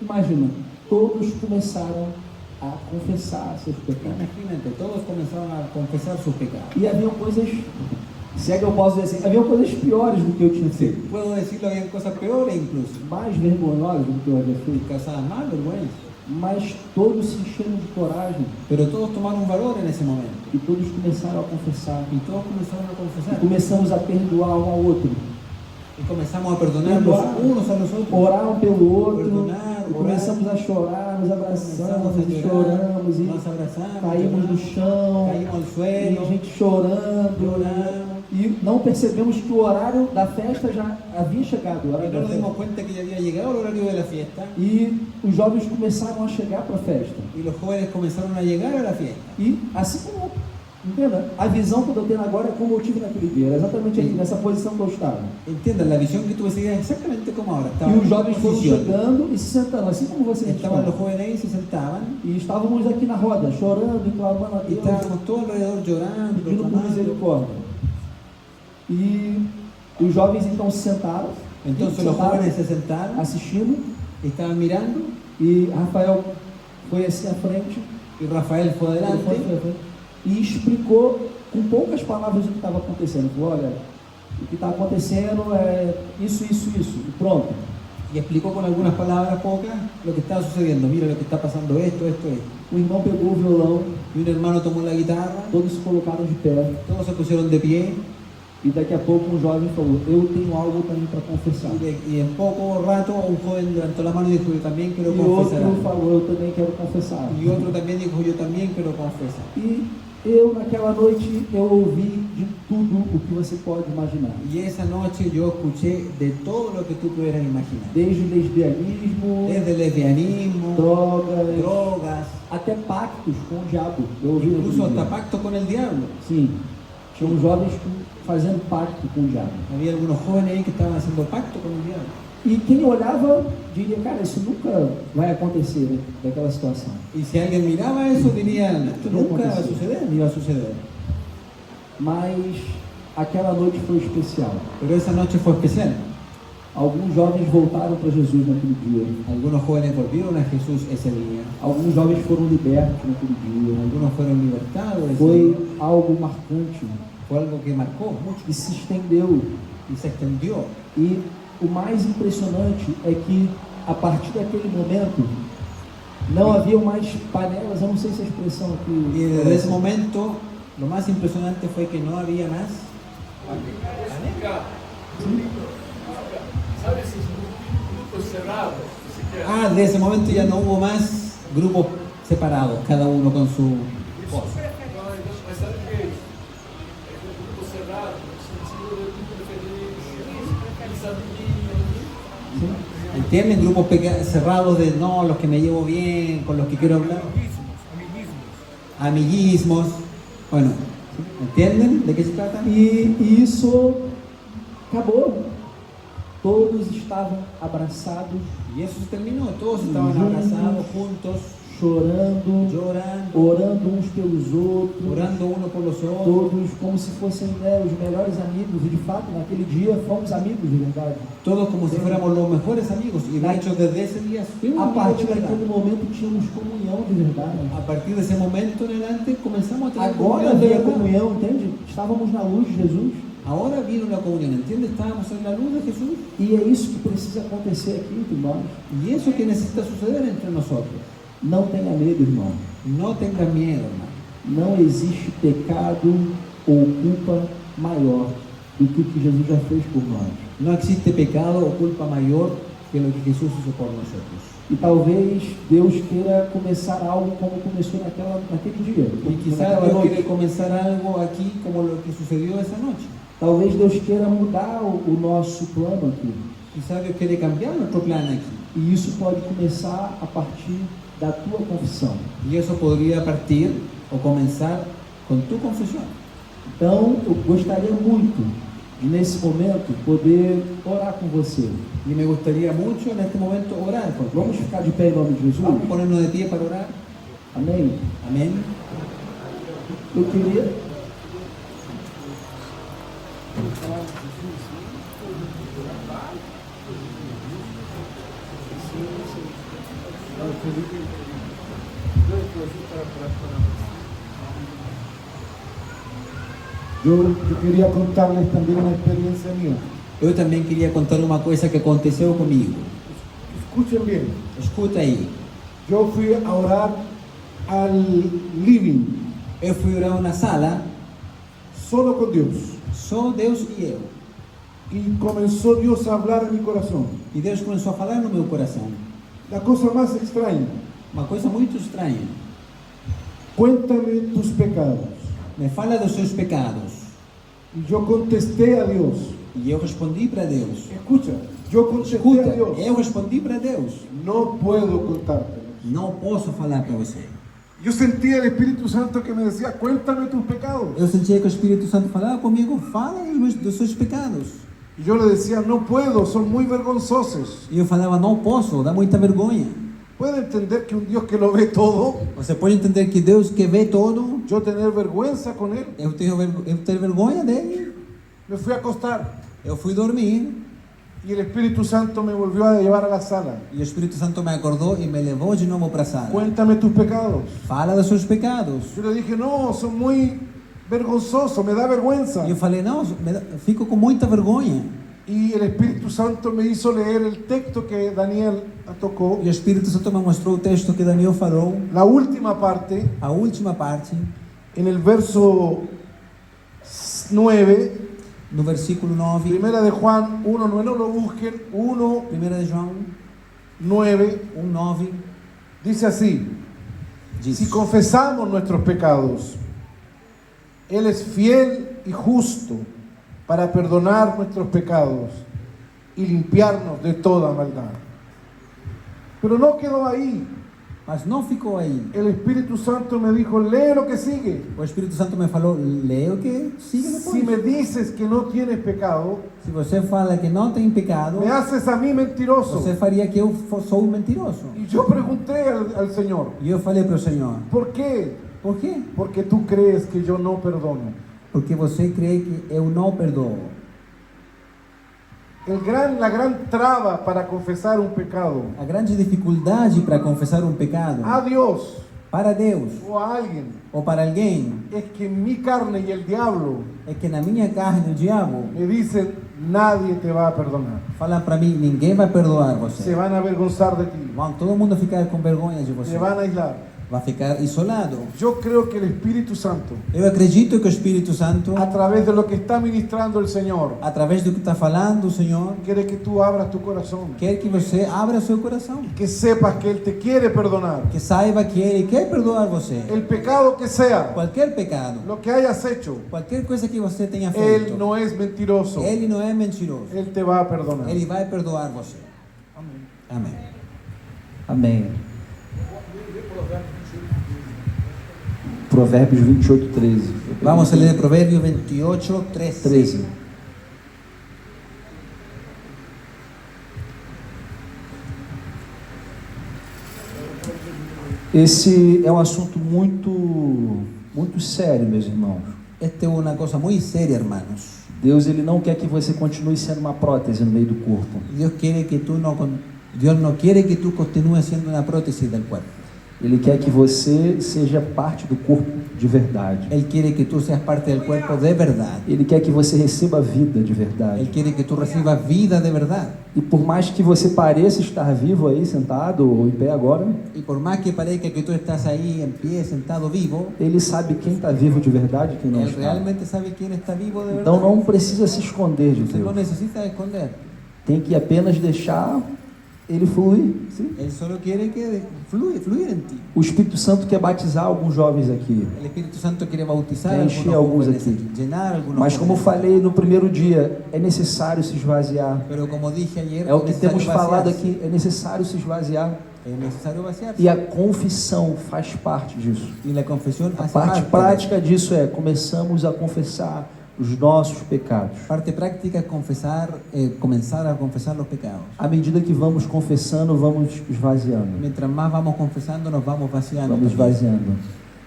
imagina, todos começaram a confessar seus pecados. Imagínate, todos comenzaron a confesar sus pecados. E haviam coisas, se é que eu posso dizer assim, haviam coisas piores do que eu tinha feito. Puedo decirlo, había cosas peores incluso, Mais vergonhosas do que eu havia que feito. causaban más vergüenza. Mas todos se encheram de coragem Pero todos tomaron valor en ese momento. e todos começaram a confessar. Y todos comenzaron a E confesar. começamos a perdoar um ao outro. Y comenzamos a perdonar los unos a los otros. Orar um pelo outro. Perdonar, E orar. começamos a chorar, nos abraçamos Comenzamos a e llorar, choramos. E nos abrazamos, caímos no chão. caímos al E suelo, a gente chorando. lloramos. E não percebemos que o horário da festa já havia chegado. O Y horário no da nos festa. dimos cuenta que ya había llegado el horario de la fiesta. E os jovens começaram a chegar para a festa. Y los jóvenes comenzaron a llegar a la fiesta. E assim como, entenda, a visão que eu estou tendo agora é como eu tive naquele dia. Era exatamente aqui, nessa posição que eu estava. Entiendan, la visión que tuve ese día es exactamente como ahora. E Estaban os jovens foram posición. chegando e se sentando, assim como vocês Estaban los estão. jóvenes ahí, se sentaban. E estávamos aqui na roda, chorando e clamando a Y Deus, estábamos todos alrededor llorando, pedindo por proclamando. misericórdia. E os jovens então se sentaram, Entonces los jóvenes se sentaron, assistindo, estaban mirando, e Rafael foi assim à frente, y Rafael fue ele foi adelante à frente, e explicou com poucas palavras o que estava acontecendo. Falou: olha, o que está acontecendo é isso, isso, isso, e pronto. y explicó con algunas palabras pocas lo que estaba sucediendo. Mira lo que está pasando, esto, esto, esto. O irmão pegou o violão, Y un hermano tomó la guitarra, todos se colocaram de pé, todos se pusieron de pie, e daqui a pouco um jovem falou: eu tenho algo também para confessar. y en poco rato un joven levantó la mano y dijo, yo también quiero E confesar outro algo. falou: eu também quero confessar. Y otro también dijo, yo también quiero confesar. E eu, naquela noite, eu ouvi de tudo o que você pode imaginar. Y esa noche yo escuché de todo lo que tú pudieras imaginar. Desde lesbianismo, Desde lesbianismo, drogas, drogas, até pactos com o diabo. Eu ouvi incluso naquele hasta dia. pacto con el diablo. Sim, tinham jovens fazendo pacto com o diabo. Había algunos jóvenes ahí que estaban haciendo pacto con el diablo. E quem olhava diria: cara, isso nunca vai acontecer, né, daquela situação. Y si alguien miraba eso, dirían, esto No nunca va a aconteció. suceder, ni va a suceder. Mas aquela noite foi especial. Pero esa noche fue especial. Alguns jovens voltaram para Jesus naquele dia. Algunos jóvenes volvieron a Jesús ese día. Alguns jovens foram libertos naquele dia. Algunos fueron libertados. ese Foi día. algo marcante Fue algo que marcó mucho e se estendeu. y se extendió. E o mais impressionante é que a partir daquele momento não haviam mais panelas. Eu não sei se a expressão Y aqui. desde ese momento, lo más impresionante fue que no había más. Sabe esses grupos cerrados? que você quer? Ah, de ese momento ya no hubo más grupos separados, cada uno con su cosa. Mas sabe o que é isso? É que o grupo cerrado, no sentido de tu preferir aqueles amiguinhos, ¿Entienden? Grupos cerrados de no, los que me llevo bien, con los que quiero hablar. Amiguismos. Bueno, ¿entienden de qué se trata? E isso acabou. Todos estavam abraçados, Y eso se terminó, todos estaban Juntos. abrazados, juntos, chorando, llorando, orando uns pelos outros, orando uno por los otros, todos como se fossem, né, os melhores amigos, e de fato naquele dia fomos amigos de verdade. todos como si fuéramos los mejores amigos. Y de hecho desde ese día fuimos A amigos partir de verdad. daquele momento tínhamos comunhão de verdade. A partir de ese momento en adelante comenzamos a tener Agora comunión de veio a verdad. comunhão, entende? Estávamos na luz de Jesus. Ahora vino la comunión, ¿entiendes? Estábamos en la luz de Jesús. E é isso que precisa acontecer aqui entre nós. Y eso que necesita suceder entre nosotros. Não tenha medo, irmão. No tengas miedo, hermano. Não existe pecado ou culpa maior do que o que Jesus já fez por nós. No existe pecado o culpa mayor que lo que Jesús hizo por nosotros. E talvez Deus queira começar algo como começou naquele dia. Y quizás naquela Dios noite. quiere comenzar algo aquí como lo que sucedió esa noche. Talvez Deus queira mudar o nosso plano aqui. Quizás Dios quiere cambiar nuestro plan aquí. E isso pode começar a partir da tua confissão. Y eso podría partir o comenzar con tu confesión. Então, eu gostaria muito de, nesse momento, poder orar com você. Y me gustaría mucho en este momento orar por ti. Vamos ficar de pé em nome de Jesus? Vamos a ponernos de pie para orar. Amém? Amén. Eu queria... Yo quería contarles también una experiencia mía. Eu também queria contar uma coisa que aconteceu comigo. Escuchen bien. Escuta aí. Yo fui a orar al living, Eu fui orar na sala, solo con Dios. só Deus e eu. Y comenzó Dios a hablar en mi corazón. E Deus começou a falar no meu coração. La cosa más extraña, Uma coisa muito estranha. cuéntame tus pecados. Me fala dos seus pecados. Y yo contesté a Dios. E eu respondi para Deus. Escucha, yo contesté Escuta, a Dios. eu respondi para Deus. No puedo contártelo. Não posso falar para você. Yo sentía el Espíritu Santo que me decía, cuéntame tus pecados. Eu sentia que o Espírito Santo falava comigo, fala dos seus pecados. Y yo le decía, no puedo, son muy vergonzosos. E eu falava, não posso, dá muita vergonha. ¿Puede entender que un Dios que lo ve todo, Você pode entender que Deus que vê todo, yo tener vergüenza con Él? eu ter vergonha dele. Me fui a acostar Eu fui dormir y el Espíritu Santo me volvió a llevar a la sala. e o Espírito Santo me acordou e me levou de novo para a sala. Cuéntame tus pecados. Fala dos seus pecados. Yo le dije, no, son muy vergonzosos, me da vergüenza. E eu falei, não, fico com muita vergonha. Y el Espíritu Santo me hizo leer el texto que Daniel tocó, E o Espírito Santo me mostrou o texto que Daniel falou, la última parte, a última parte, en el verso 9, no versículo 9, primera de Juan 1:9, no lo busquen, 1:9, 1 de João 1:9, dice así: diz: si confesamos nuestros pecados, Él es fiel y justo para perdonar nuestros pecados y limpiarnos de toda maldad. Pero no quedó ahí. Mas não ficou aí. El Espíritu Santo me dijo, lee lo que sigue. O Espírito Santo me falou, leia o que siga depois. Si me dices que no tienes pecado, Se você fala que não tem pecado, me haces a mí mentiroso. você faria que eu sou um mentiroso. Y yo pregunté al Señor, E eu falei para o Senhor, ¿por qué? por quê? Porque tú crees que yo no perdono. Porque você crê que eu não perdoo. La gran traba para confesar un pecado A grande dificuldade para confessar um pecado a Dios para Deus o a alguien ou para alguém es que mi carne y el diablo é que na minha carne o diabo me dicen, nadie te va a perdonar. fala para mim, ninguém vai perdoar Se você. van a avergonzar de ti, Vão todo mundo ficar com vergonha de você. te van a aislar. Vai ficar isolado. Yo creo que el Espíritu Santo, Eu acredito que o Espírito Santo, a través de lo que está ministrando el Señor, através do que está falando o Senhor, quiere que tú abras tu corazón, quer que você abra seu coração. que sepas que Él te quiere perdonar. Que saiba que Ele quer perdoar você. El pecado que sea, Qualquer pecado, lo que hayas hecho, qualquer coisa que você tenha Él feito, no es mentiroso. Ele não é mentiroso. Él te va a perdonar. Ele vai perdoar você. Amém. Amém. Provérbios 28:13. Vamos a ler Provérbio 28, 13. 13. Esse é um assunto muito sério, meus irmãos. Esta es una cosa muy seria, hermanos. Deus ele não quer que você continue sendo uma prótese no meio do corpo. Dios no quiere que tú continúes siendo una prótesis del cuerpo. Ele quer que você seja parte do corpo de verdade. Él quiere que tú seas parte del cuerpo de verdad. Ele quer que você receba vida de verdade. Él quiere que tú recibas vida de verdad. E por mais que você pareça estar vivo aí, sentado ou em pé agora, Y por más que parezca que tú estás ahí en pie, sentado vivo, ele sabe quem está vivo de verdade e quem não Él está. realmente sabe quién está vivo de Então verdad. não precisa se esconder de Usted no Deus. necesita esconder. Tem que apenas deixar ele fluir. Sim? Él solo quiere que fluir en ti. O Espírito Santo quer batizar alguns jovens aqui. El Espíritu Santo quiere bautizar Quer a encher algunos alguns jóvenes aqui. aquí, llenar a algunos Mas como eu jóvenes. falei no primeiro dia, é necessário se esvaziar. Pero como dije ayer, É o que es necesario temos falado vaciarse. aqui, é necessário se esvaziar. Es necesario vaciarse. E a confissão faz parte disso. Y la confesión A hace parte parte. prática disso é começamos a confessar os nossos pecados. Parte práctica es comenzar a confesar los pecados. À medida que vamos confessando, vamos esvaziando. Mientras más vamos confesando, nos vamos vaciando. Vamos también. esvaziando.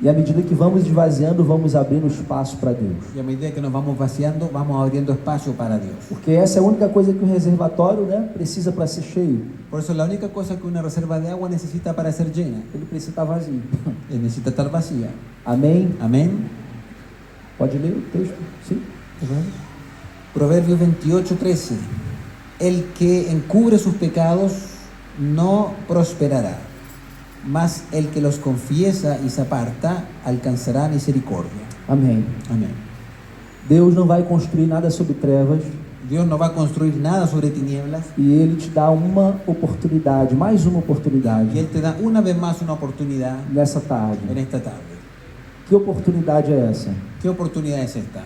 E à medida que vamos esvaziando, vamos abrindo espaço para Deus. Y a medida que nos vamos vaciando, vamos abriendo espacio para Dios. Porque essa é a única coisa que um reservatório, né, precisa para ser cheio. Por eso la única cosa que una reserva de agua necesita para ser llena, Ele precisa estar vazio. necesita estar vacía. Amém? Amén. Pode ler o texto? Sim? Proverbios 28:13. El que encubre sus pecados no prosperará, mas el que los confiesa y se aparta alcanzará misericordia. Amém. Amén. Deus não vai construir nada sobre trevas Dios no va a construir nada sobre tinieblas e Ele te dá uma oportunidade, mais uma y oportunidade Él te da una vez más una oportunidad nessa tarde. en esta tarde. Que oportunidade é essa? ¿Qué oportunidad es esta?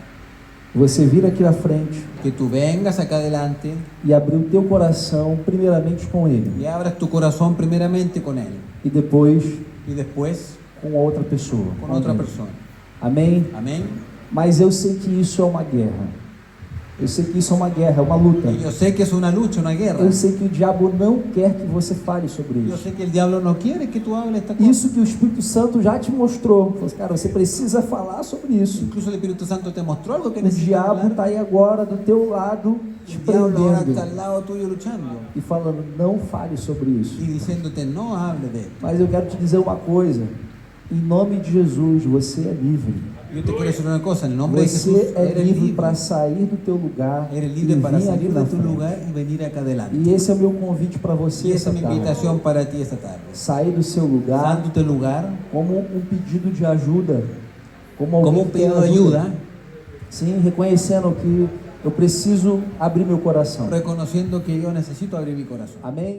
Você vir aqui na frente Que tú vengas acá adelante e abrir o teu coração primeiramente com Ele y abras tu corazón primeramente con Él e depois y después com outra pessoa. con otra Deus. persona. Amém? Amén. Mas eu sei que isso é uma guerra. Eu sei que isso é uma guerra, é uma luta. Y yo sé que es una lucha, una guerra. Eu sei que o diabo não quer que você fale sobre Yo isso. sé que el diablo no quiere que tú hables esta cosa. Isso que o Espírito Santo já te mostrou. Falou assim, cara, você precisa falar sobre isso. Incluso el Espíritu Santo te mostró algo que O necesitas diabo hablar. está aí agora do teu lado, te El diablo ahora está prendendo al lado tuyo luchando e falando, não fale sobre isso. y diciéndote no hable de esto. Mas eu quero te dizer uma coisa. Em nome de Jesus, você é livre. Yo te quiero decir una cosa, en el nombre de Jesús, Você é eres livre libre. para sair do teu lugar Eres e libre para vir aqui salir na de tu frente. lugar y venir acá adelante. E esse é o meu convite para você Y esa essa es mi tarde. invitación para ti esta tarde. Sair do seu lugar Dándote lugar como um pedido de ajuda, como alguém como un que tem pedido de ayuda, Sim, reconhecendo que eu preciso abrir meu coração. reconociendo que yo necesito abrir mi corazón. Amém?